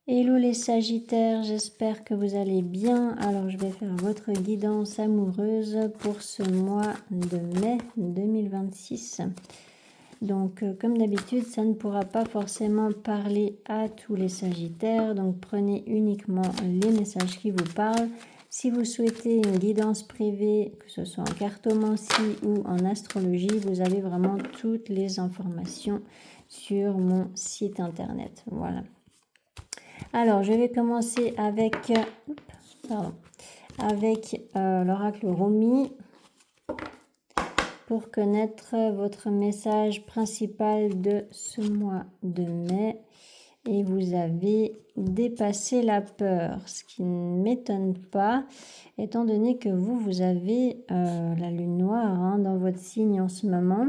Hello les Sagittaires, j'espère que vous allez bien. Alors je vais faire votre guidance amoureuse pour ce mois de mai 2026. Donc comme d'habitude, ça ne pourra pas forcément parler à tous les Sagittaires. Donc prenez uniquement les messages qui vous parlent. Si vous souhaitez une guidance privée, que ce soit en cartomancie ou en astrologie, vous avez vraiment toutes les informations sur mon site internet. Voilà. Alors, je vais commencer avec, l'oracle Romy pour connaître votre message principal de ce mois de mai. Et vous avez dépassé la peur, ce qui ne m'étonne pas, étant donné que vous avez la lune noire dans votre signe en ce moment.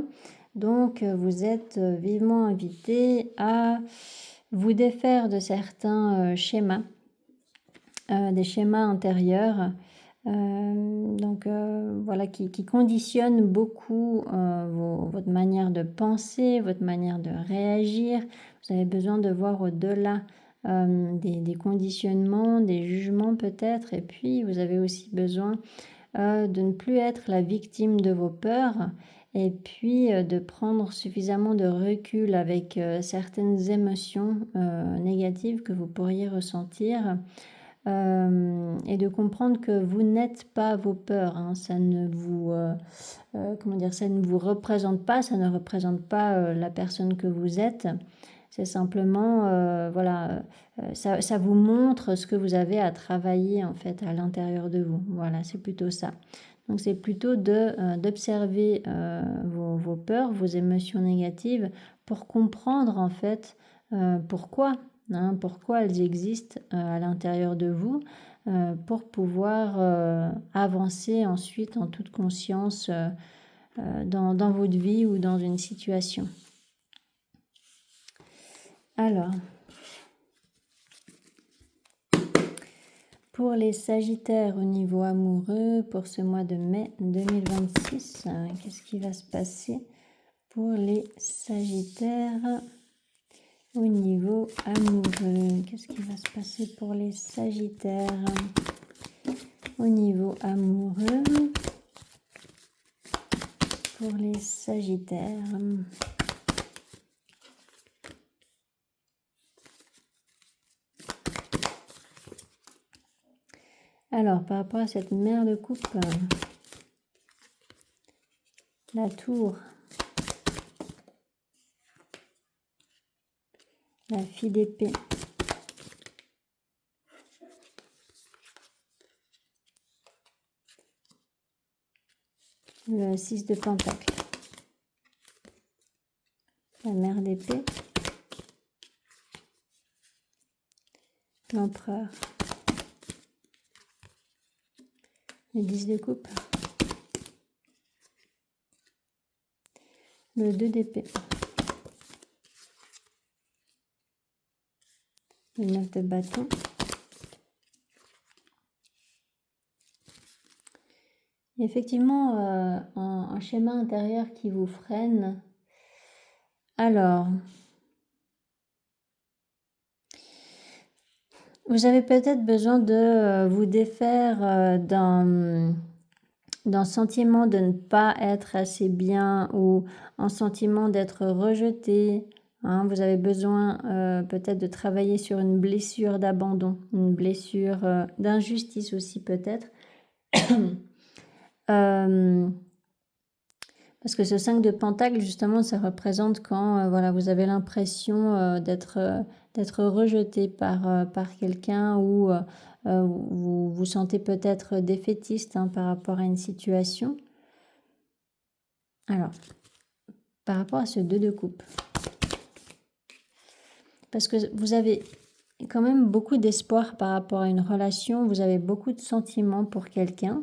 Donc, vous êtes vivement invité à vous défaire de certains schémas, des schémas intérieurs, voilà, qui conditionnent beaucoup votre manière de penser, votre manière de réagir. Vous avez besoin de voir au-delà des conditionnements, des jugements peut-être, et puis vous avez aussi besoin de ne plus être la victime de vos peurs, et puis de prendre suffisamment de recul avec certaines émotions négatives que vous pourriez ressentir, et de comprendre que vous n'êtes pas vos peurs, hein. Ça ne vous ça ne vous représente pas, ça ne représente pas la personne que vous êtes. C'est simplement ça vous montre ce que vous avez à travailler en fait à l'intérieur de vous. Voilà, c'est plutôt ça. Donc c'est plutôt d'observer vos peurs, vos émotions négatives pour comprendre en fait pourquoi elles existent à l'intérieur de vous, pour pouvoir avancer ensuite en toute conscience dans votre vie ou dans une situation. Alors, pour les Sagittaires au niveau amoureux, pour ce mois de mai 2026, qu'est-ce qui va se passer pour les Sagittaires au niveau amoureux? Qu'est-ce qui va se passer pour les Sagittaires au niveau amoureux? Pour les Sagittaires. Alors, par rapport à cette mère de coupe, la tour, la fille d'épée, le 6 de pentacle, la mère d'épée, l'empereur, le 10 de coupe, le 2 d'épée, le 9 de bâton, et effectivement un schéma intérieur qui vous freine. Alors, vous avez peut-être besoin de vous défaire d'un sentiment de ne pas être assez bien ou un sentiment d'être rejeté. Vous avez besoin peut-être de travailler sur une blessure d'abandon, une blessure d'injustice aussi peut-être. Parce que ce 5 de pentacle, justement, ça représente quand vous avez l'impression d'être rejeté par quelqu'un, ou vous vous sentez peut-être défaitiste par rapport à une situation. Alors, par rapport à ce 2 de coupe, parce que vous avez quand même beaucoup d'espoir par rapport à une relation, vous avez beaucoup de sentiments pour quelqu'un.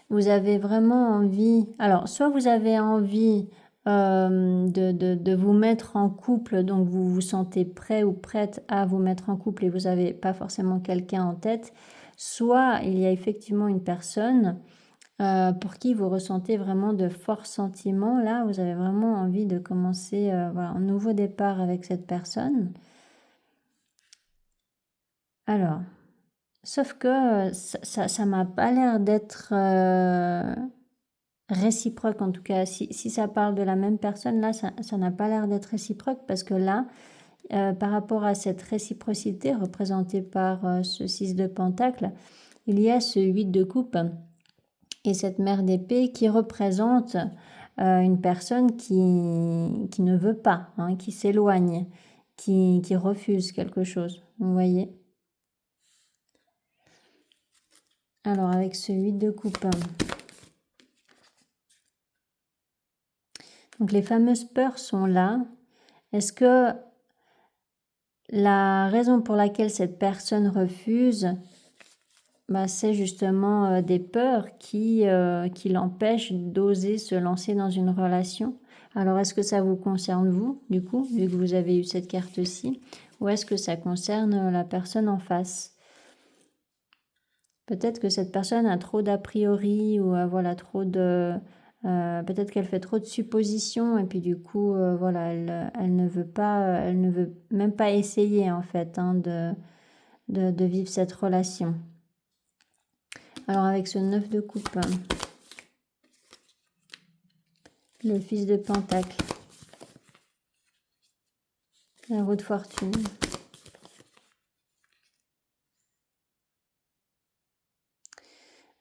Vous avez vraiment envie, alors soit vous avez envie de vous mettre en couple, donc vous vous sentez prêt ou prête à vous mettre en couple et vous n'avez pas forcément quelqu'un en tête, soit il y a effectivement une personne pour qui vous ressentez vraiment de forts sentiments. Là, vous avez vraiment envie de commencer voilà, un nouveau départ avec cette personne. Alors, sauf que ça m'a pas l'air d'être réciproque en tout cas. Si ça parle de la même personne, là, ça n'a pas l'air d'être réciproque parce que là, par rapport à cette réciprocité représentée par ce 6 de Pentacle, il y a ce 8 de coupe et cette mère d'épée qui représente une personne qui ne veut pas, hein, qui s'éloigne, qui refuse quelque chose. Vous voyez? Alors avec ce 8 de coupe, donc les fameuses peurs sont là. Est-ce que la raison pour laquelle cette personne refuse, bah, c'est justement des peurs qui l'empêchent d'oser se lancer dans une relation? Alors est-ce que ça vous concerne vous, du coup, vu que vous avez eu cette carte-ci, ou est-ce que ça concerne la personne en face? Peut-être que cette personne a trop d'a priori ou voilà, trop de... peut-être qu'elle fait trop de suppositions et puis du coup, voilà, elle ne veut pas, elle ne veut même pas essayer en fait hein, de vivre cette relation. Alors avec ce 9 de coupe, le fils de Pentacle, la roue de fortune.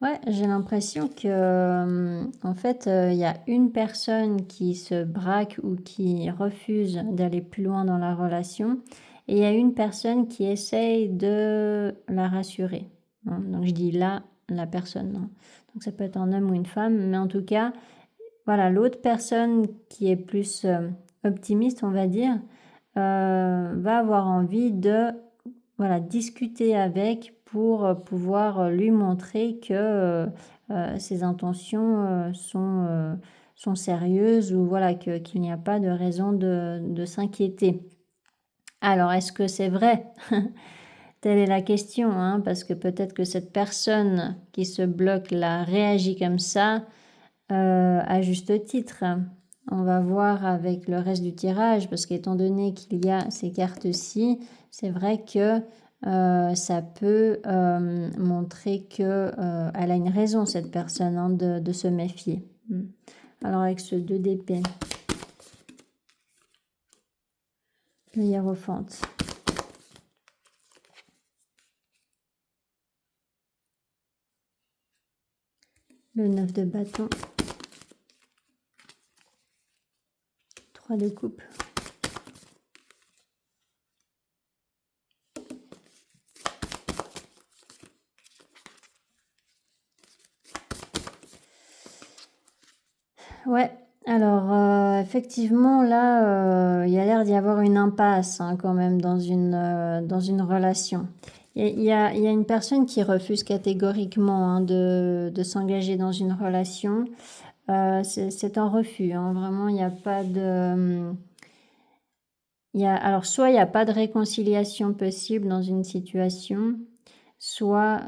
Ouais, j'ai l'impression que, en fait, il y a une personne qui se braque ou qui refuse d'aller plus loin dans la relation et il y a une personne qui essaye de la rassurer, hein. Donc je dis là, la personne, hein. Donc ça peut être un homme ou une femme, mais en tout cas, voilà, l'autre personne qui est plus, optimiste, on va dire, va avoir envie de voilà, discuter avec pour pouvoir lui montrer que ses intentions sont sérieuses ou voilà, qu'il n'y a pas de raison de s'inquiéter. Alors, est-ce que c'est vrai? Telle est la question, hein, parce que peut-être que cette personne qui se bloque là réagit comme ça à juste titre. On va voir avec le reste du tirage, parce qu'étant donné qu'il y a ces cartes-ci, c'est vrai que ça peut montrer que elle a une raison, cette personne, hein, de se méfier. Alors avec ce 2 d'épée, le hiérophante, le 9 de bâton, 3 de coupe, ouais. Alors, effectivement, là, il y a l'air d'y avoir une impasse hein, quand même dans une relation. Il y a une personne qui refuse catégoriquement hein, de s'engager dans une relation. C'est un refus, hein, vraiment, il n'y a pas de... alors, soit il n'y a pas de réconciliation possible dans une situation, soit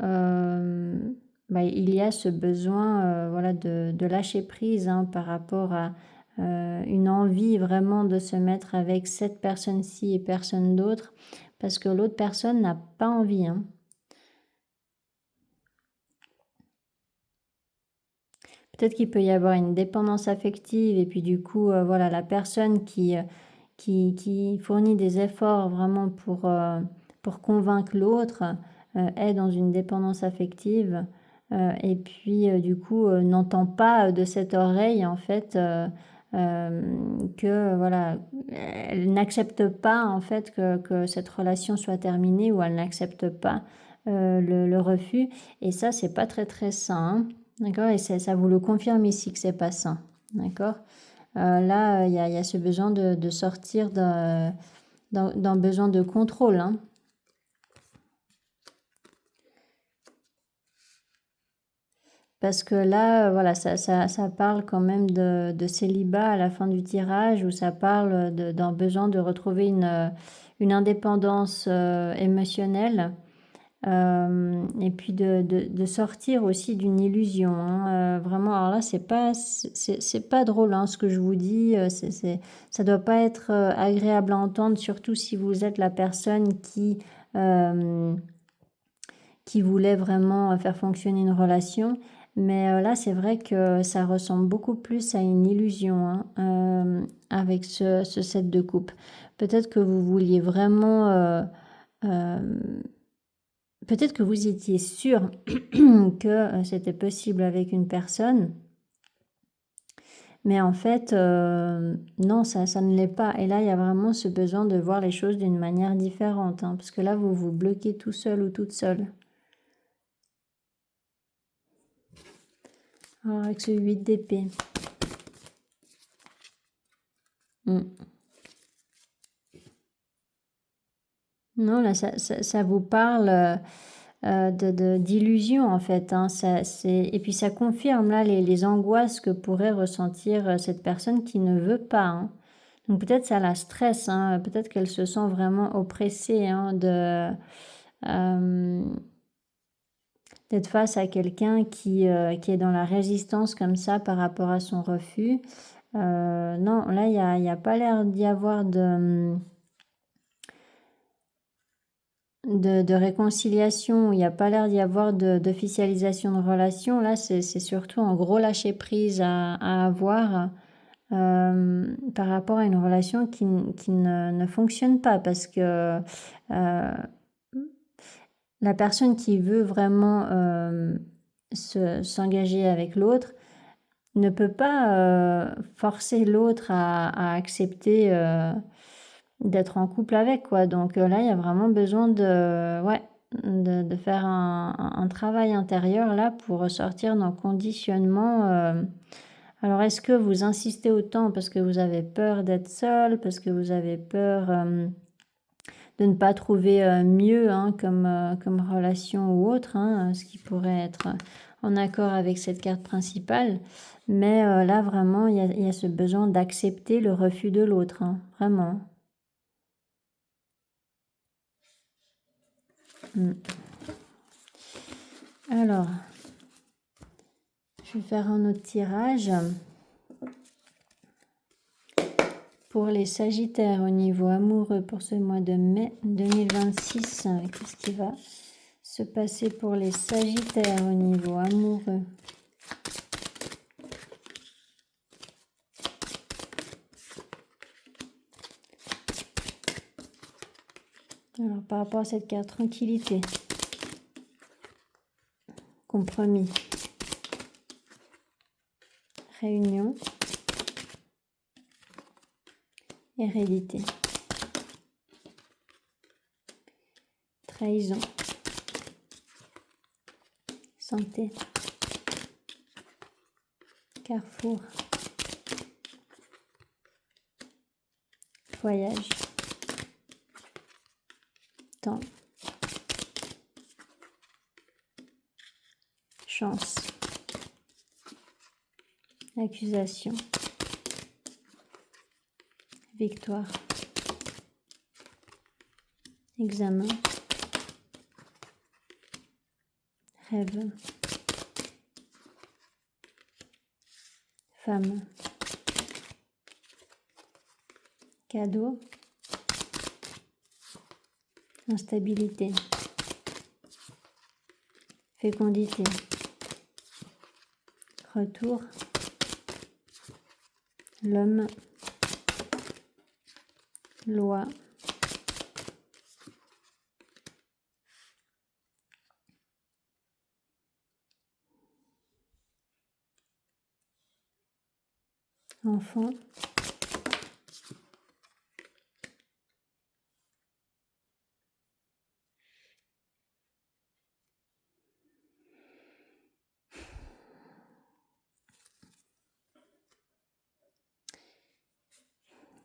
bah, il y a ce besoin voilà, de lâcher prise hein, par rapport à une envie vraiment de se mettre avec cette personne-ci et personne d'autre, parce que l'autre personne n'a pas envie. Hein. Peut-être qu'il peut y avoir une dépendance affective et puis du coup, voilà, la personne qui fournit des efforts vraiment pour convaincre l'autre est dans une dépendance affective et puis du coup n'entend pas de cette oreille en fait que voilà, elle n'accepte pas en fait que cette relation soit terminée ou elle n'accepte pas le refus et ça c'est pas très très sain, hein. D'accord, et ça vous le confirme ici que c'est pas sain, d'accord. Là, il y a ce besoin de sortir d'un besoin de contrôle, hein. Parce que là, voilà, ça parle quand même de célibat à la fin du tirage, où ça parle d'un besoin de retrouver une indépendance émotionnelle. et puis de sortir aussi d'une illusion, hein, vraiment. Alors là, c'est pas drôle, hein, ce que je vous dis, ça doit pas être agréable à entendre, surtout si vous êtes la personne euh, qui voulait vraiment faire fonctionner une relation. Mais là, c'est vrai que ça ressemble beaucoup plus à une illusion, hein, avec ce set de coupe. Peut-être que vous vouliez vraiment... euh, peut-être que vous étiez sûr que c'était possible avec une personne, mais en fait, non, ça ne l'est pas. Et là, il y a vraiment ce besoin de voir les choses d'une manière différente, hein, parce que là, vous vous bloquez tout seul ou toute seule. Alors, avec ce 8 d'épée. Non, là, ça vous parle d'illusion, en fait, hein. Et puis, ça confirme, là, les angoisses que pourrait ressentir cette personne qui ne veut pas, hein. Donc, peut-être ça la stresse, hein. Peut-être qu'elle se sent vraiment oppressée, hein, euh, d'être face à quelqu'un qui est dans la résistance comme ça par rapport à son refus. Non, là, il y a pas l'air d'y avoir de réconciliation, il n'y a pas l'air d'y avoir d'officialisation de relation. Là, c'est surtout un gros lâcher-prise à avoir par rapport à une relation qui ne fonctionne pas, parce que la personne qui veut vraiment s'engager avec l'autre ne peut pas forcer l'autre à accepter d'être en couple avec, quoi. Donc là, il y a vraiment besoin ouais, de faire un travail intérieur là pour sortir d'un conditionnement. Alors, est-ce que vous insistez autant parce que vous avez peur d'être seul, parce que vous avez peur de ne pas trouver mieux, hein, comme relation ou autre, hein, ce qui pourrait être en accord avec cette carte principale. Mais là, vraiment, il y a ce besoin d'accepter le refus de l'autre, hein, vraiment. Alors, je vais faire un autre tirage. Pour les Sagittaires au niveau amoureux pour ce mois de mai 2026, qu'est-ce qui va se passer pour les Sagittaires au niveau amoureux? Alors, par rapport à cette carte, tranquillité, compromis, réunion, hérédité, trahison, santé, carrefour, voyage, temps, chance, accusation, victoire, examen, rêve, femme, cadeau, instabilité, fécondité, retour, l'homme, loi, enfant,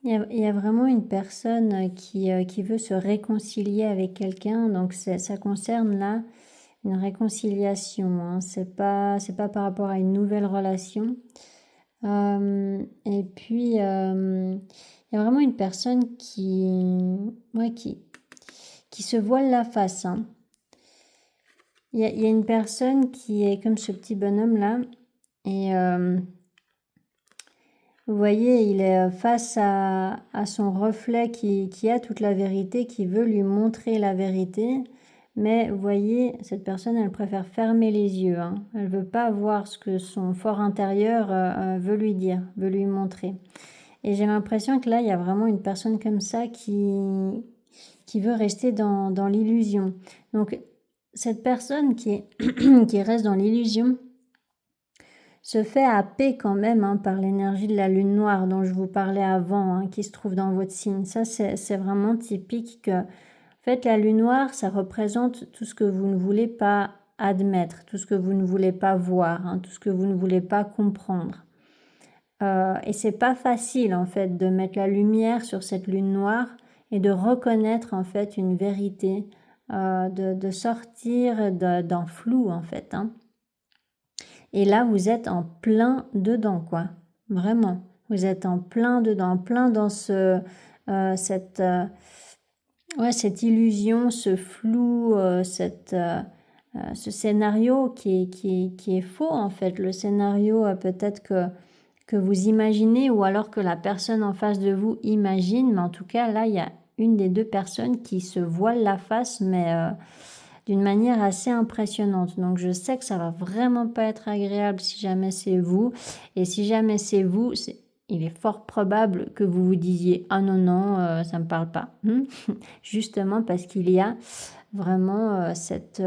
il y a vraiment une personne qui veut se réconcilier avec quelqu'un, donc ça concerne là une réconciliation, hein. C'est pas par rapport à une nouvelle relation. Et puis, il y a vraiment une personne ouais, qui se voile la face, hein. il y a une personne qui est comme ce petit bonhomme-là et vous voyez, il est face à son reflet qui a toute la vérité, qui veut lui montrer la vérité. Mais vous voyez, cette personne, elle préfère fermer les yeux, hein. Elle ne veut pas voir ce que son fort intérieur veut lui dire, veut lui montrer. Et j'ai l'impression que là, il y a vraiment une personne comme ça qui veut rester dans l'illusion. Donc, cette personne qui reste dans l'illusion se fait happer quand même par l'énergie de la lune noire dont je vous parlais avant, qui se trouve dans votre signe. Ça, c'est vraiment typique que, en fait, la lune noire, ça représente tout ce que vous ne voulez pas admettre, tout ce que vous ne voulez pas voir, tout ce que vous ne voulez pas comprendre. Et c'est pas facile, en fait, de mettre la lumière sur cette lune noire et de reconnaître, en fait, une vérité, de sortir d'un flou, en fait, Et là, vous êtes en plein dedans, quoi. Vraiment. Vous êtes en plein dedans, plein dans cette illusion, ce flou, ce scénario qui est faux, en fait. Le scénario, peut-être que vous imaginez ou alors que la personne en face de vous imagine. Mais en tout cas, là, il y a une des deux personnes qui se voile la face, mais d'une manière assez impressionnante. Donc, je sais que ça va vraiment pas être agréable si jamais c'est vous. Et si jamais c'est vous, il est fort probable que vous vous disiez « Ah non, non, ça me parle pas. » Justement parce qu'il y a vraiment cette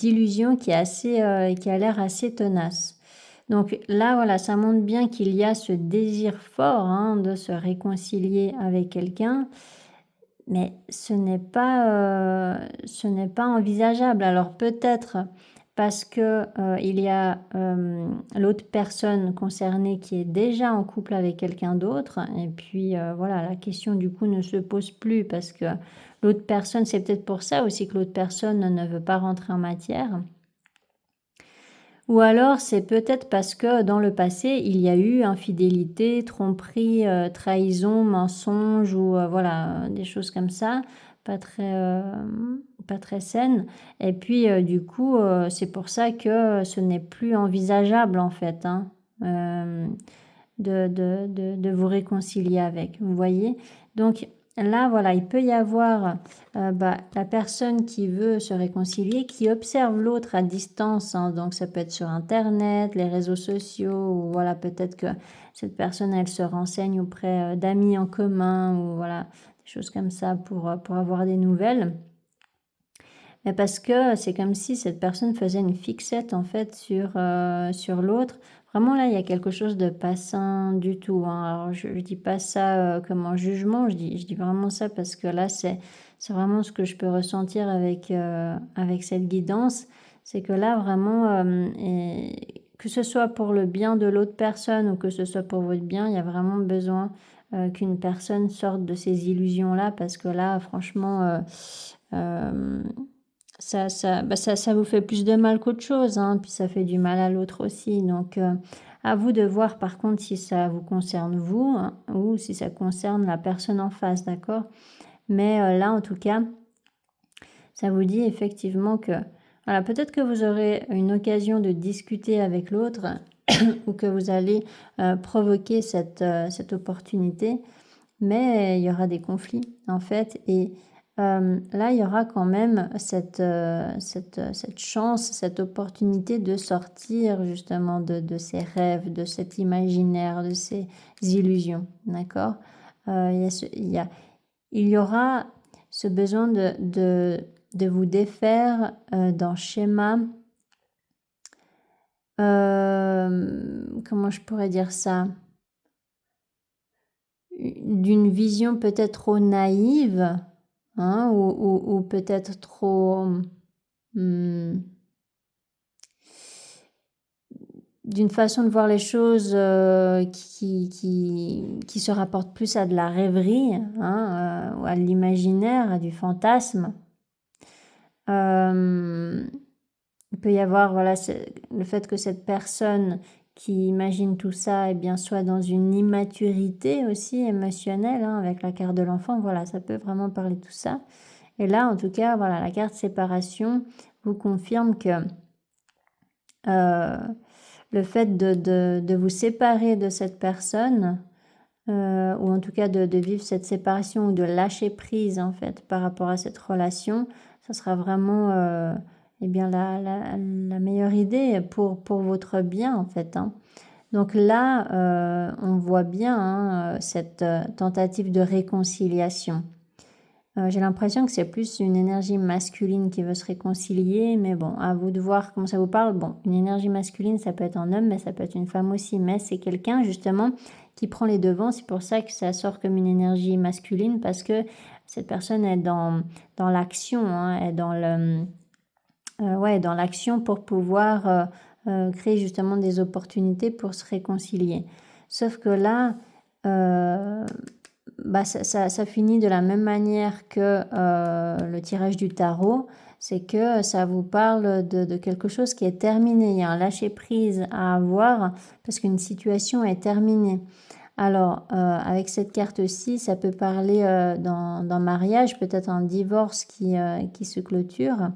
illusion qui a l'air assez tenace. Donc là, voilà, ça montre bien qu'il y a ce désir fort de se réconcilier avec quelqu'un, mais ce n'est pas envisageable. Alors peut-être parce que il y a l'autre personne concernée qui est déjà en couple avec quelqu'un d'autre, et puis voilà, la question du coup ne se pose plus parce que l'autre personne, c'est peut-être pour ça aussi que l'autre personne ne veut pas rentrer en matière. Ou alors c'est peut-être parce que dans le passé, il y a eu infidélité, tromperie, trahison, mensonge ou voilà, des choses comme ça, pas très saines. Et puis du coup, c'est pour ça que ce n'est plus envisageable en fait, de vous réconcilier avec, vous voyez? Donc là, voilà, il peut y avoir la personne qui veut se réconcilier, qui observe l'autre à distance, donc ça peut être sur Internet, les réseaux sociaux, ou voilà, peut-être que cette personne, elle se renseigne auprès d'amis en commun, ou voilà, des choses comme ça pour avoir des nouvelles. Mais parce que c'est comme si cette personne faisait une fixette en fait sur l'autre. Vraiment là, il y a quelque chose de pas sain du tout, Alors je dis pas ça comme un jugement, je dis vraiment ça parce que là, c'est vraiment ce que je peux ressentir avec cette guidance. C'est que là, vraiment, que ce soit pour le bien de l'autre personne ou que ce soit pour votre bien, il y a vraiment besoin qu'une personne sorte de ces illusions-là parce que là, franchement, ça vous fait plus de mal qu'autre chose, puis ça fait du mal à l'autre aussi. Donc, à vous de voir par contre si ça vous concerne vous, ou si ça concerne la personne en face, d'accord? Mais là, en tout cas, ça vous dit effectivement que, voilà, peut-être que vous aurez une occasion de discuter avec l'autre ou que vous allez provoquer cette opportunité, mais il y aura des conflits en fait. Et là, il y aura quand même cette chance, cette opportunité de sortir justement de ces rêves, de cet imaginaire, de ces illusions, d'accord? Il y aura ce besoin de vous défaire d'un schéma, comment je pourrais dire ça? D'une vision peut-être trop naïve, ou peut-être trop d'une façon de voir les choses qui se rapporte plus à de la rêverie, ou à de l'imaginaire, à du fantasme. Il peut y avoir voilà, le fait que cette personne qui imagine tout ça soit dans une immaturité aussi émotionnelle, avec la carte de l'enfant. Voilà, ça peut vraiment parler de tout ça. Et là, en tout cas, voilà, la carte séparation vous confirme que le fait de vous séparer de cette personne, ou en tout cas de vivre cette séparation ou de lâcher prise en fait par rapport à cette relation, ça sera vraiment eh bien la meilleure idée pour votre bien en fait, hein. Donc là, on voit bien hein, cette tentative de réconciliation. J'ai l'impression que c'est plus une énergie masculine qui veut se réconcilier, mais bon, à vous de voir comment ça vous parle. Bon, une énergie masculine, ça peut être un homme, mais ça peut être une femme aussi, mais c'est quelqu'un justement qui prend les devants. C'est pour ça que ça sort comme une énergie masculine, parce que cette personne est dans l'action, hein, est dans ouais, dans l'action pour pouvoir créer justement des opportunités pour se réconcilier. Sauf que là, bah, ça finit de la même manière que le tirage du tarot, c'est que ça vous parle de quelque chose qui est terminé. Il y a un lâcher-prise à avoir parce qu'une situation est terminée. Alors, avec cette carte-ci, ça peut parler d'un mariage, peut-être un divorce qui se clôture,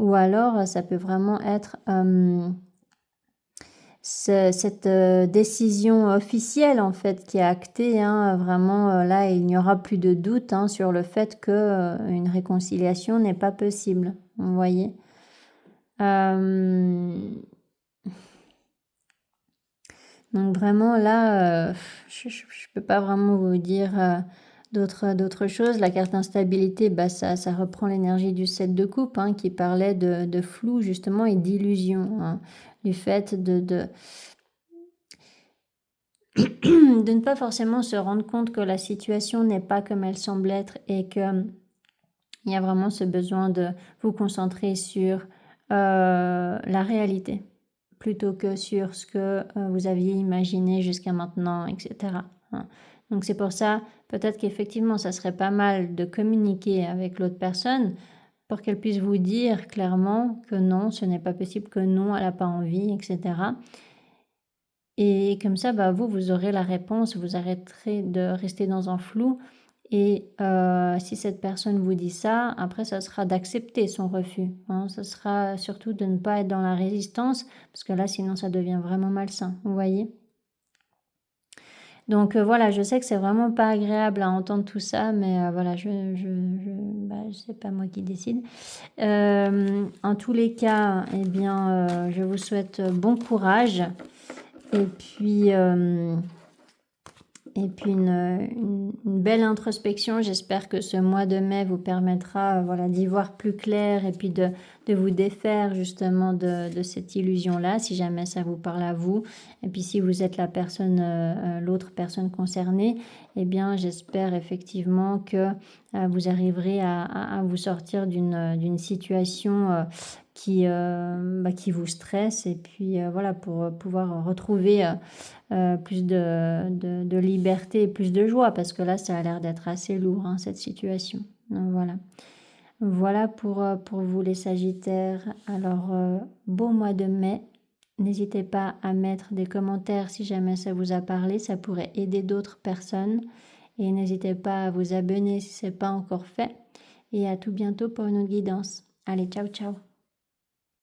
ou alors ça peut vraiment être cette décision officielle en fait qui est actée, hein, vraiment là il n'y aura plus de doute hein, sur le fait que une réconciliation n'est pas possible, vous voyez. Donc vraiment là, je peux pas vraiment vous dire d'autres choses. La carte instabilité, bah, ça reprend l'énergie du 7 de coupe hein, qui parlait de flou justement et d'illusion, hein, du fait de ne pas forcément se rendre compte que la situation n'est pas comme elle semble être et que il y a vraiment ce besoin de vous concentrer sur la réalité plutôt que sur ce que vous aviez imaginé jusqu'à maintenant, etc. hein. Donc c'est pour ça, peut-être qu'effectivement, ça serait pas mal de communiquer avec l'autre personne pour qu'elle puisse vous dire clairement que non, ce n'est pas possible, que non, elle n'a pas envie, etc. Et comme ça, bah, vous aurez la réponse, vous arrêterez de rester dans un flou et si cette personne vous dit ça, après ça sera d'accepter son refus, hein. Ça sera surtout de ne pas être dans la résistance parce que là, sinon ça devient vraiment malsain, vous voyez? Donc voilà, je sais que c'est vraiment pas agréable à entendre tout ça, mais voilà, bah, c'est pas moi qui décide. En tous les cas, eh bien, je vous souhaite bon courage et puis, une belle introspection. J'espère que ce mois de mai vous permettra voilà, d'y voir plus clair et puis de vous défaire justement de cette illusion-là, si jamais ça vous parle à vous. Et puis si vous êtes la personne, l'autre personne concernée, eh bien j'espère effectivement que vous arriverez à vous sortir d'une situation qui vous stresse et puis voilà, pour pouvoir retrouver plus de liberté et plus de joie parce que là, ça a l'air d'être assez lourd, hein, cette situation. Donc voilà. Voilà pour vous les Sagittaires. Alors, beau mois de mai. N'hésitez pas à mettre des commentaires si jamais ça vous a parlé, ça pourrait aider d'autres personnes. Et n'hésitez pas à vous abonner si ce n'est pas encore fait. Et à tout bientôt pour une autre guidance. Allez, ciao ciao.